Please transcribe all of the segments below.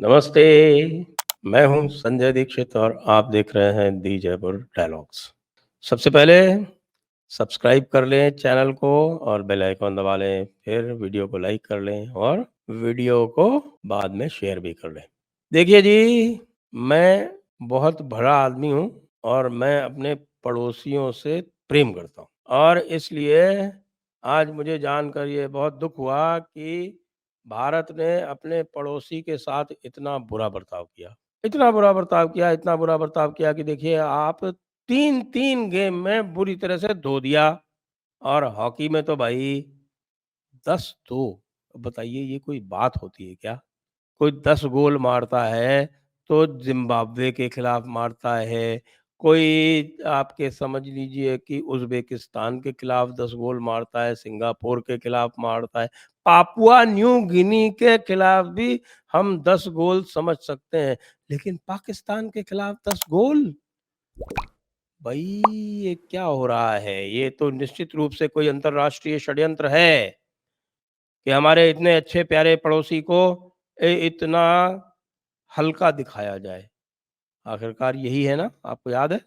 नमस्ते, मैं हूँ संजय दीक्षित और आप देख रहे हैं दी जयपुर डायलॉग्स। सबसे पहले सब्सक्राइब कर लें चैनल को और बेल आइकन दबा लें, फिर वीडियो को लाइक कर लें और वीडियो को बाद में शेयर भी कर लें। देखिए जी, मैं बहुत भला आदमी हूँ और मैं अपने पड़ोसियों से प्रेम करता हूँ और इसलिए आज मुझे जानकर ये बहुत दुःख हुआ कि भारत ने अपने पड़ोसी के साथ इतना बुरा बर्ताव किया। इतना बुरा बर्ताव किया, इतना बुरा बर्ताव किया कि देखिए आप 3-3 गेम में बुरी तरह से धो दिया और हॉकी में तो भाई 10-2 बताइए ये कोई बात होती है क्या? कोई 10 गोल मारता है, तो ज़िम्बाब्वे के खिलाफ मारता है, कोई आपके समझ लीजिए कि उज़्बेकिस्तान के खिलाफ 10 गोल मारता है, सिंगापुर के खिलाफ मारता है, पापुआ न्यू गिनी के खिलाफ भी हम 10 गोल समझ सकते हैं, लेकिन पाकिस्तान के खिलाफ 10 गोल? भई ये क्या हो रहा है? ये तो निश्चित रूप से कोई अंतर्राष्ट्रीय षड्यंत्र है, कि हमारे इतने अच्छे प्यारे पड़ोसी को इतना हल्का दिखाया जाए। आखिरकार यही है ना, आपको याद है?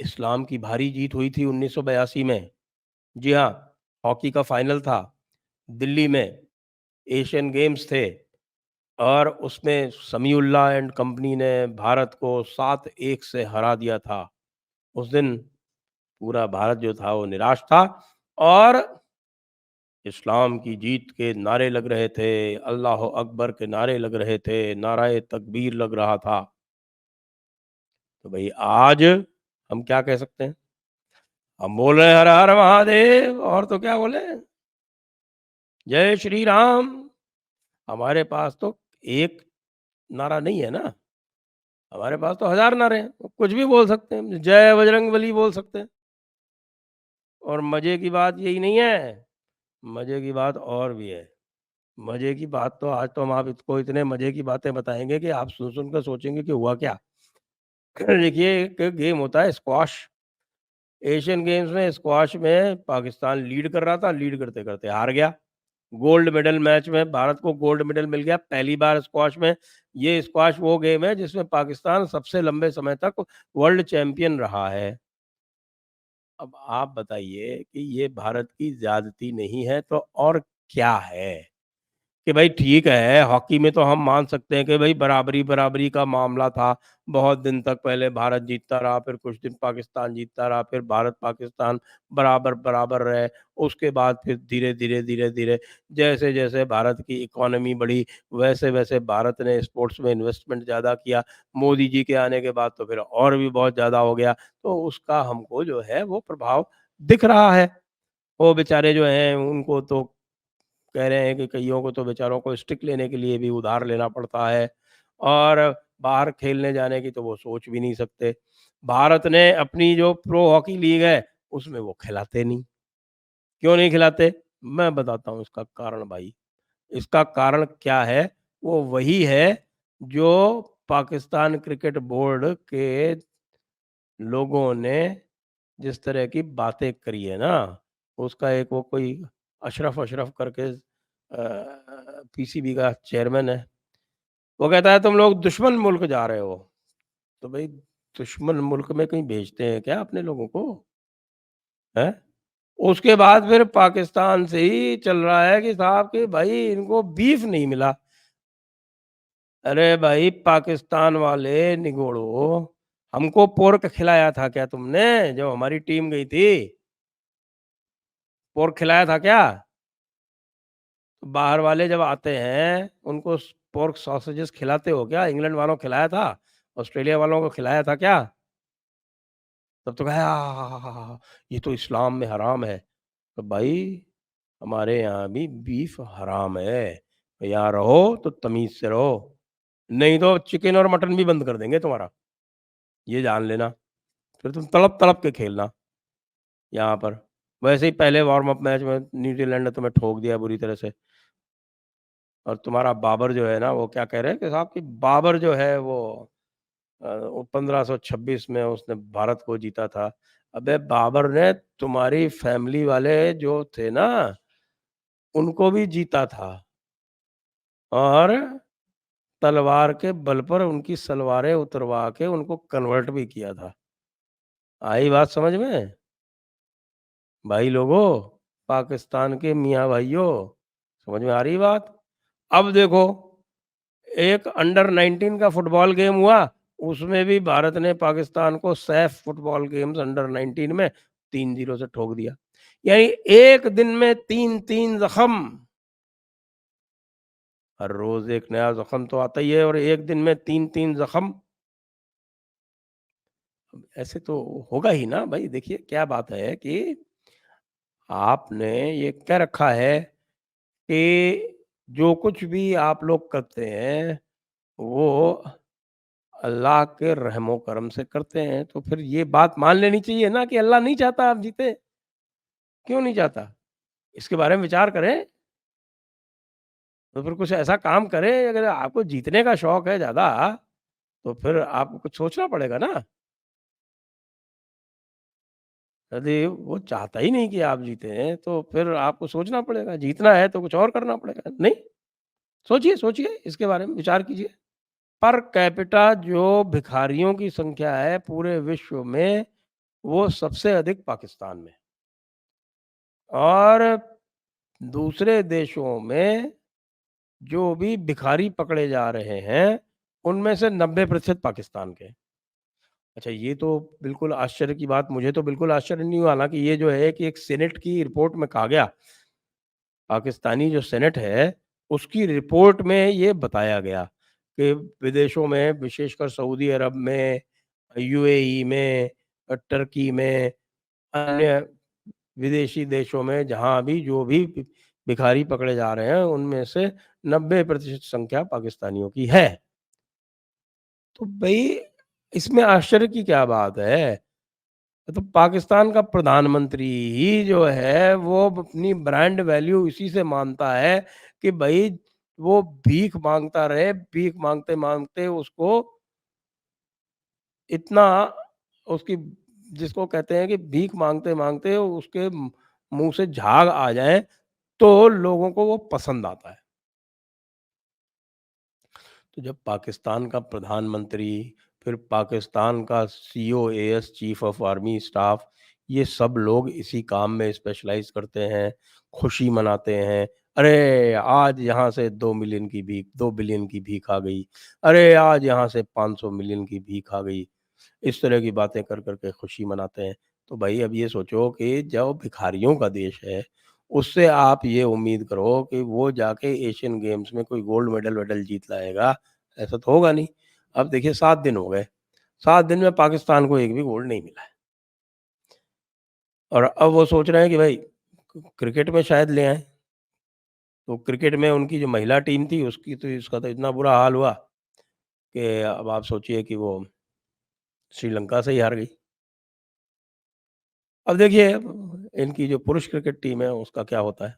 इस्लाम की भारी जीत हुई थी 1982 में। जी हाँ, हॉकी का फाइनल था, दिल्ली में, एशियन गेम्स थे और उसमें समीउल्लाह एंड कंपनी ने भारत को 7-1 से हरा दिया था। उस दिन पूरा भारत जो था वो निराश था और इस्लाम की जीत के नारे लग रहे थे, अल्लाह अकबर के नारे लग रहे थे, नाराए तकबीर लग रहा था। तो भई आज हम क्या कह सकते हैं? हम बोल रहे हैं हर हर महादेव और तो क्या बोले? जय श्री राम। हमारे पास तो एक नारा नहीं है ना, हमारे पास तो हज़ार नारे हैं, तो कुछ भी बोल सकते हैं। जय बजरंगबली बोल सकते हैं और मज़े की बात यही नहीं है, मज़े की बात और भी है। मज़े की बात तो आज तो हम आप इसको इतने मज़े की बातें बताएँगे कि आप सुन-सुन कर सोचेंगे कि हुआ क्या? देखिए एक गेम होता है स्क्वॉश, एशियन गेम्स में स्क्वॉश में पाकिस्तान लीड कर रहा था, लीड करते-करते हार गया। गोल्ड मेडल मैच में भारत को गोल्ड मेडल मिल गया पहली बार स्क्वॉश में। ये स्क्वॉश वो गेम है जिसमें पाकिस्तान सबसे लंबे समय तक वर्ल्ड चैंपियन रहा है। अब आप बताइए कि ये भारत की ज़्यादती नहीं है तो और क्या है? कि भाई ठीक है, हॉकी में तो हम मान सकते हैं कि भाई बराबरी-बराबरी का मामला था। बहुत दिन तक पहले भारत जीतता रहा, फिर कुछ दिन पाकिस्तान जीतता रहा, फिर भारत-पाकिस्तान बराबर-बराबर रहे। उसके बाद फिर धीरे-धीरे, धीरे-धीरे जैसे-जैसे भारत की इकोनॉमी बढ़ी, वैसे-वैसे भारत ने स्पोर्ट्स में इन्वेस्टमेंट ज़्यादा किया। मोदी जी के आने के बाद तो फिर और भी बहुत ज़्यादा हो गया। तो उसका हमको जो है वो प्रभाव दिख रहा है। वो बेचारे जो हैं उनको तो कह रहे हैं कि कइयों को तो बेचारों को स्टिक लेने के लिए भी उधार लेना पड़ता है और बाहर खेलने जाने की तो वो सोच भी नहीं सकते। भारत ने अपनी जो प्रो हॉकी लीग है, उसमें वो खिलाते नहीं। क्यों नहीं खिलाते? मैं बताता हूँ इसका कारण भाई। इसका कारण क्या है? वो वही है जो पाकिस्तान क्रिकेट बोर्ड के लोगों ने जिस तरह की बातें करी है ना, उसका एक वो कोई अशरफ अशरफ करके पीसीबी का चेयरमैन है। वो कहता है तुम लोग दुश्मन मुल्क जा रहे हो। तो भई दुश्मन मुल्क में कहीं भेजते हैं क्या अपने लोगों को? हैं? उसके बाद फिर पाकिस्तान से ही चल रहा है कि साहब कि भाई इनको बीफ नहीं मिला। अरे भाई पाकिस्तान वाले निगोड़ो, हमको पोर्क खिलाया था क्या तुमने जब हमारी टीम गई थी? पोर्क खिलाया था क्या? बाहर वाले जब आते हैं, उनको पोर्क सॉसेजेस खिलाते हो क्या? इंग्लैंड वालों को खिलाया था? ऑस्ट्रेलिया वालों को खिलाया था क्या? तब तो कहा आहाहाहा! ये तो इस्लाम में हराम है। तो भाई हमारे यहाँ भी बीफ हराम है। यहाँ रहो तो तमीज़ से रहो, नहीं तो चिकन और मटन भी बंद कर देंगे तुम्हारा, ये जान लेना। फिर तुम तड़प-तड़प के खेलना यहाँ पर। वैसे ही पहले वार्म अप मैच में न्यूज़ीलैंड ने तुम्हें ठोक दिया बुरी तरह से। और तुम्हारा बाबर जो है ना, वो क्या कह रहे हैं कि साहब कि बाबर जो है वो 1526 में उसने भारत को जीता था। अबे बाबर ने तुम्हारी फैमिली वाले जो थे ना, उनको भी जीता था और तलवार के बल पर उनकी सलवारें उतरवा के उनको कन्वर्ट भी किया था। आई बात समझ में? भाई लोगों, पाकिस्तान के मियाँ भाइयों, समझ में आ रही बात? अब देखो, एक अंडर 19 का फुटबॉल गेम हुआ, उसमें भी भारत ने पाकिस्तान को सैफ फुटबॉल गेम्स अंडर 19 में 3-0 से ठोक दिया। यानी एक दिन में 3-3 ज़ख्म। हर रोज़ एक नया ज़ख्म तो आता ही है और एक दिन में 3-3 ज़ख्म। ऐसे तो होगा ही ना भाई। देखिए क्या बात है कि आपने ये कह रखा है कि जो कुछ भी आप लोग करते हैं, वो अल्लाह के रहमो करम से करते हैं, तो फिर ये बात मान लेनी चाहिए ना कि अल्लाह नहीं चाहता आप जीते। क्यों नहीं चाहता? इसके बारे में विचार करें, तो फिर कुछ ऐसा काम करें। अगर आपको जीतने का शौक है ज़्यादा, तो फिर आपको कुछ सोचना पड़ेगा ना। यदि वो चाहता ही नहीं कि आप जीतें, तो फिर आपको सोचना पड़ेगा। जीतना है तो कुछ और करना पड़ेगा। नहीं? सोचिए, सोचिए, इसके बारे में विचार कीजिए। पर कैपिटा जो भिखारियों की संख्या है पूरे विश्व में, वो सबसे अधिक पाकिस्तान में। और दूसरे देशों में जो भी भिखारी पकड़े जा रहे हैं, उनमें से 90% पाकिस्तान के। अच्छा, ये तो बिल्कुल आश्चर्य की बात, मुझे तो बिल्कुल आश्चर्य नहीं हुआ। हालाँकि ये जो है कि एक सीनेट की रिपोर्ट में कहा गया, पाकिस्तानी जो सीनेट है, उसकी रिपोर्ट में ये बताया गया कि विदेशों में, विशेषकर सऊदी अरब में, यूएई में, टर्की में, अन्य विदेशी देशों में जहाँ भी जो भी भिखारी पकड़े जा रहे हैं, उनमें से 90% संख्या पाकिस्तानियों की है। तो भई इसमें आश्चर्य की क्या बात है? तो पाकिस्तान का प्रधानमंत्री ही जो है वो अपनी ब्रांड वैल्यू इसी से मानता है कि भई वो भीख माँगता रहे, भीख माँगते-माँगते उसको इतना उसकी, जिसको कहते हैं कि भीख माँगते-माँगते उसके मुँह से झाग आ जाए, तो लोगों को वो पसंद आता है। तो जब पाकिस्तान का प्रधानमंत्री, फिर पाकिस्तान का CO, as, chief of army staff, ये सब लोग इसी काम में स्पेशलाइज़ करते हैं, खुशी मनाते हैं। अरे! आज यहाँ से 2 मिलियन की भीख, 2 बिलियन की भीख आ गई। अरे! आज यहाँ से 500 मिलियन की भीख आ गई। इस तरह की बातें कर के खुशी मनाते हैं। तो भाई अब ये सोचो कि जो भिखारियों का देश है, उससे आप ये उम्मीद करो कि वो जाके एशियन गेम्स में कोई गोल्ड मेडल-वेडल जीत लाएगा, ऐसा तो होगा नहीं। अब देखिए 7 दिन हो गए, 7 दिन में पाकिस्तान को एक भी गोल्ड नहीं मिला है। और अब वो सोच रहे हैं कि भाई क्रिकेट में शायद ले आएँ। तो क्रिकेट में उनकी जो महिला टीम थी उसकी तो इसका तो इतना बुरा हाल हुआ कि अब आप सोचिए कि वो श्रीलंका से ही हार गई। अब देखिए इनकी जो पुरुष क्रिकेट टीम है उसका क्या होता है।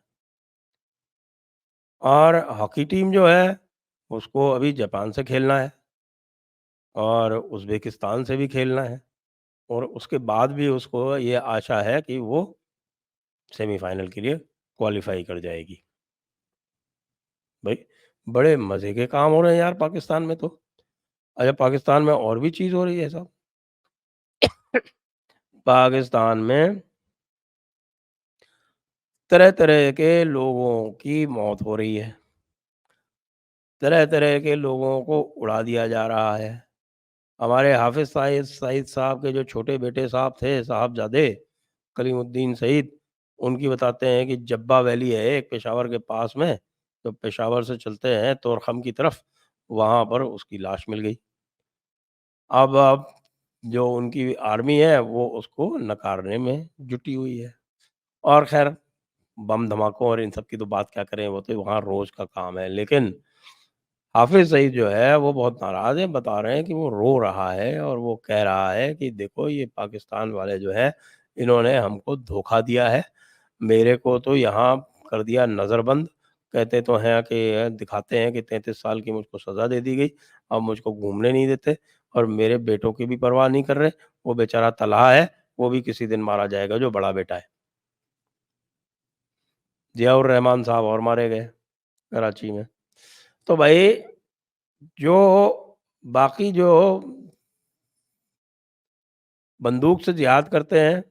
और हॉकी टीम जो है उसको अभी जापान से खेलना है और उज़्बेकिस्तान से भी खेलना है और उसके बाद भी उसको ये आशा है कि वो सेमीफ़ाइनल के लिए क्वालीफ़ाई कर जाएगी। भाई बड़े मज़े के काम हो रहे हैं यार पाकिस्तान में तो। अच्छा, पाकिस्तान में और भी चीज़ हो रही है साहब। पाकिस्तान में तरह-तरह के लोगों की मौत हो रही है। तरह-तरह के लोगों को उड़ा दिया जा रहा है। हमारे हाफ़िज़ सईद साहब के जो छोटे बेटे साहब थे, साहबज़ादे कलीमुद्दीन सईद, उनकी बताते हैं कि जब्बा वैली है एक पेशावर के पास में, तो पेशावर से चलते हैं तोरखम की तरफ, वहाँ पर उसकी लाश मिल गई। अब जो उनकी आर्मी है वो उसको नकारने में जुटी हुई है। और ख़ैर बम धमाकों और इन सब की तो बात क्या करें, वो तो वहाँ रोज़ का काम है। लेकिन हाफ़िज़ सईद जो है वो बहुत नाराज़ है, बता रहे हैं कि वो रो रहा है और वो कह रहा है कि देखो ये पाकिस्तान वाले जो है, इन्होंने हमको धोखा दिया है। मेरे को तो यहाँ कर दिया नज़रबंद। कहते तो हैं कि दिखाते हैं कि 33 साल की मुझको सज़ा दे दी गई। अब मुझको घूमने नहीं देते और मेरे बेटों की भी परवाह नहीं कर रहे। वो बेचारा तलहा है, वो भी किसी दिन मारा जाएगा जो बड़ा बेटा है। ज़ियाउर रहमान साहब और मारे गए, कराची में। तो भाई जो बाकी जो बंदूक से जिहाद करते हैं,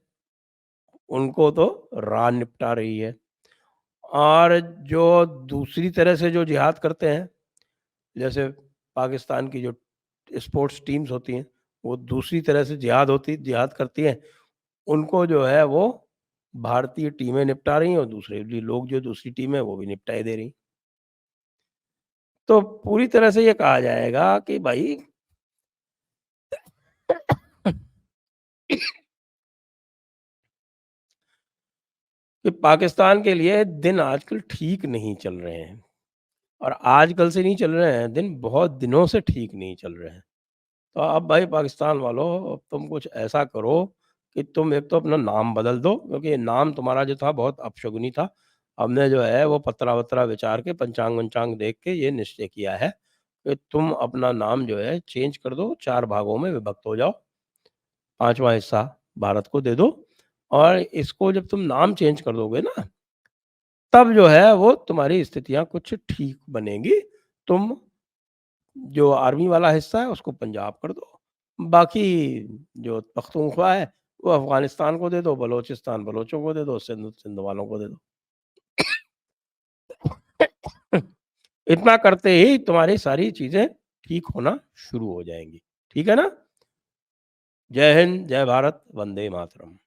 उनको तो राह निपटा रही है। और जो दूसरी तरह से जो जिहाद करते हैं, जैसे पाकिस्तान की जो स्पोर्ट्स टीम्स होती हैं, वो दूसरी तरह से जिहाद करती हैं, उनको जो है वो भारतीय टीमें निपटा रही हैं और दूसरे भी लोग जो दूसरी टीम है वो भी निपटाई दे रही। तो पूरी तरह से ये कहा जाएगा कि भाई कि पाकिस्तान के लिए दिन आजकल ठीक नहीं चल रहे हैं और आजकल से नहीं चल रहे हैं दिन, बहुत दिनों से ठीक नहीं चल रहे हैं। तो अब भाई पाकिस्तान वालों, अब तुम कुछ ऐसा करो कि तुम एक तो अपना नाम बदल दो, क्योंकि ये नाम तुम्हारा जो था बहुत अपशगुनी था। हमने जो है वो पत्रा-वत्रा विचार के पंचांग-वंचांग देख के ये निश्चय किया है कि तुम अपना नाम जो है चेंज कर दो, 4 भागों में विभक्त हो जाओ, 5वाँ हिस्सा भारत को दे दो और इसको जब तुम नाम चेंज कर दोगे ना, तब जो है वो तुम्हारी स्थितियाँ कुछ ठीक बनेंगी। तुम जो आर्मी वाला हिस्सा है उसको पंजाब कर दो। बाकी जो पख्तूनख्वा है वो अफ़गानिस्तान को दे दो, बलोचिस्तान बलोचों को दे दो, सिंध सिंध वालों को दे दो। इतना करते ही तुम्हारी सारी चीज़ें ठीक होना शुरू हो जाएँगी। ठीक है ना? जय हिंद, जय भारत, वंदे मातरम।